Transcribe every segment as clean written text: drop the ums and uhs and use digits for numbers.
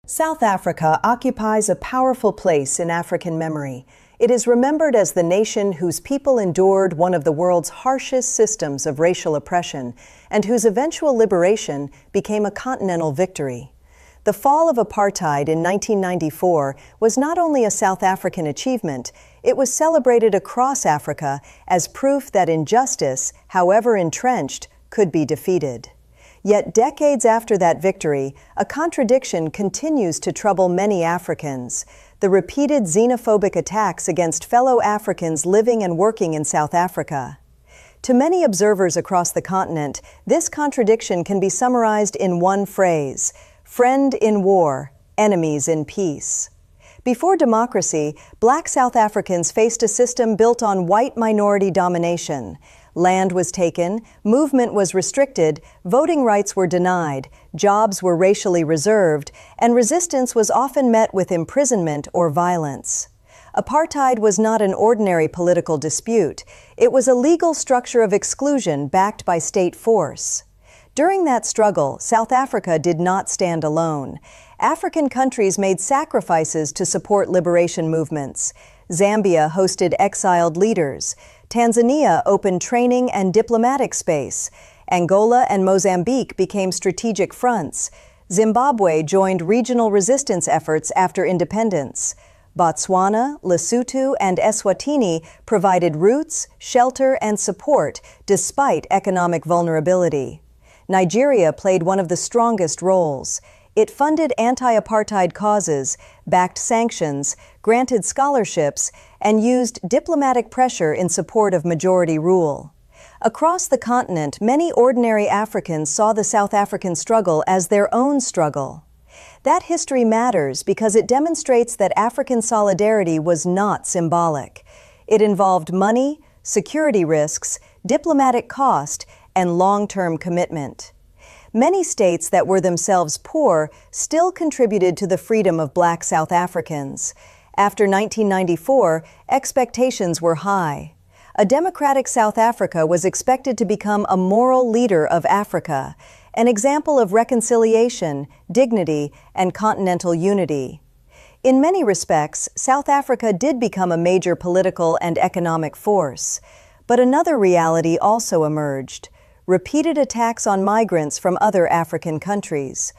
South Africa occupies a powerful place in African memory. It is remembered as the nation whose people endured one of the world's harshest systems of racial oppression and whose eventual liberation became a continental victory. The fall of apartheid in 1994 was not only a South African achievement, it was celebrated across Africa as proof that injustice, however entrenched, could be defeated. Yet decades after that victory, a contradiction continues to trouble many Africans: the repeated xenophobic attacks against fellow Africans living and working in South Africa. To many observers across the continent, this contradiction can be summarized in one phrase: friend in war, enemies in peace. Before democracy, Black South Africans faced a system built on white minority domination. Land was taken, movement was restricted, voting rights were denied, jobs were racially reserved, and resistance was often met with imprisonment or violence. Apartheid was not an ordinary political dispute. It was a legal structure of exclusion backed by state force. During that struggle, South Africa did not stand alone. African countries made sacrifices to support liberation movements. Zambia hosted exiled leaders. Tanzania opened training and diplomatic space. Angola and Mozambique became strategic fronts. Zimbabwe joined regional resistance efforts after independence. Botswana, Lesotho, and Eswatini provided roots, shelter, and support despite economic vulnerability. Nigeria played one of the strongest roles. It funded anti-apartheid causes, backed sanctions, granted scholarships, and used diplomatic pressure in support of majority rule. Across the continent, many ordinary Africans saw the South African struggle as their own struggle. That history matters because it demonstrates that African solidarity was not symbolic. It involved money, security risks, diplomatic cost, and long-term commitment. Many states that were themselves poor still contributed to the freedom of Black South Africans. After 1994, expectations were high. A democratic South Africa was expected to become a moral leader of Africa, an example of reconciliation, dignity, and continental unity. In many respects, South Africa did become a major political and economic force. But another reality also emerged: repeated attacks on migrants from other African countries.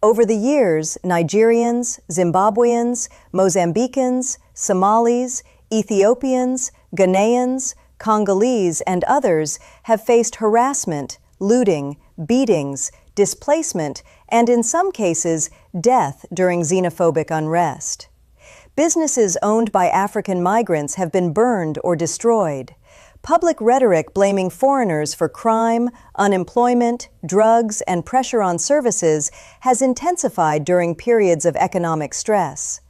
Over the years, Nigerians, Zimbabweans, Mozambicans, Somalis, Ethiopians, Ghanaians, Congolese, and others have faced harassment, looting, beatings, displacement, and in some cases, death during xenophobic unrest. Businesses owned by African migrants have been burned or destroyed. Public rhetoric blaming foreigners for crime, unemployment, drugs, and pressure on services has intensified during periods of economic stress.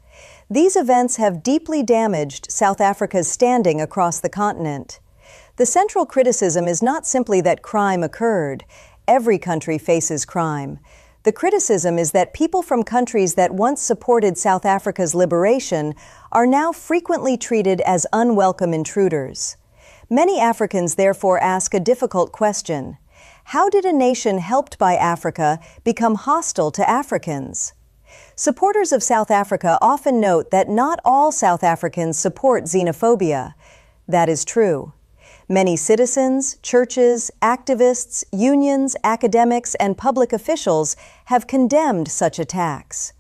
These events have deeply damaged South Africa's standing across the continent. The central criticism is not simply that crime occurred. Every country faces crime. The criticism is that people from countries that once supported South Africa's liberation are now frequently treated as unwelcome intruders. Many Africans therefore ask a difficult question: how did a nation helped by Africa become hostile to Africans? Supporters of South Africa often note that not all South Africans support xenophobia. That is true. Many citizens, churches, activists, unions, academics, and public officials have condemned such attacks.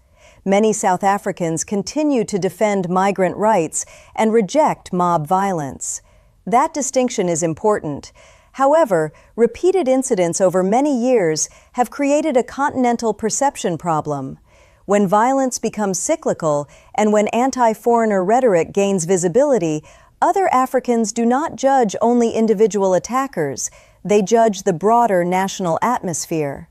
Many South Africans continue to defend migrant rights and reject mob violence. That distinction is important. However, repeated incidents over many years have created a continental perception problem. When violence becomes cyclical and when anti-foreigner rhetoric gains visibility, other Africans do not judge only individual attackers, they judge the broader national atmosphere.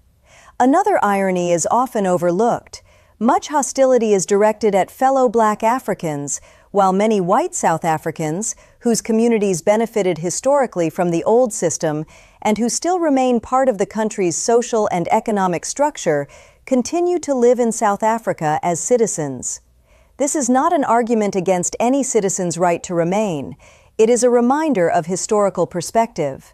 Another irony is often overlooked. Much hostility is directed at fellow Black Africans, while many white South Africans, whose communities benefited historically from the old system and who still remain part of the country's social and economic structure, continue to live in South Africa as citizens. This is not an argument against any citizen's right to remain. It is a reminder of historical perspective.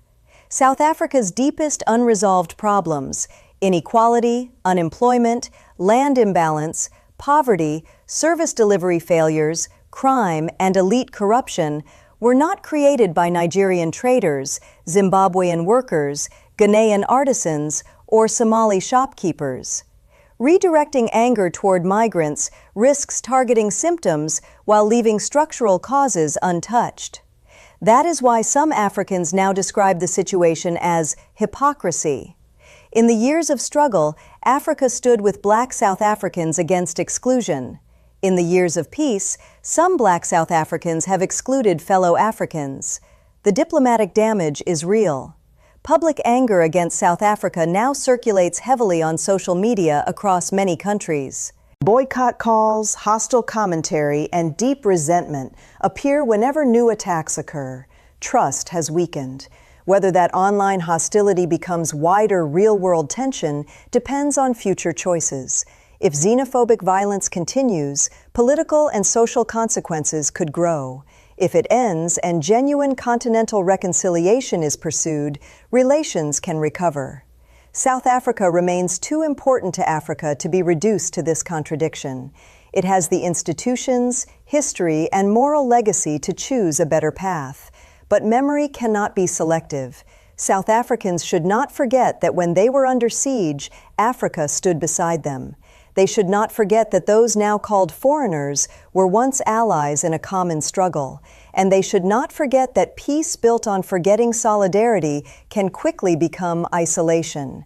South Africa's deepest unresolved problems, inequality, unemployment, land imbalance, poverty, service delivery failures, crime, and elite corruption were not created by Nigerian traders, Zimbabwean workers, Ghanaian artisans, or Somali shopkeepers. Redirecting anger toward migrants risks targeting symptoms while leaving structural causes untouched. That is why some Africans now describe the situation as hypocrisy. In the years of struggle, Africa stood with Black South Africans against exclusion. In the years of peace, some Black South Africans have excluded fellow Africans. The diplomatic damage is real. Public anger against South Africa now circulates heavily on social media across many countries. Boycott calls, hostile commentary, and deep resentment appear whenever new attacks occur. Trust has weakened. Whether that online hostility becomes wider real-world tension depends on future choices. If xenophobic violence continues, political and social consequences could grow. If it ends and genuine continental reconciliation is pursued, relations can recover. South Africa remains too important to Africa to be reduced to this contradiction. It has the institutions, history, and moral legacy to choose a better path. But memory cannot be selective. South Africans should not forget that when they were under siege, Africa stood beside them. They should not forget that those now called foreigners were once allies in a common struggle. And they should not forget that peace built on forgetting solidarity can quickly become isolation.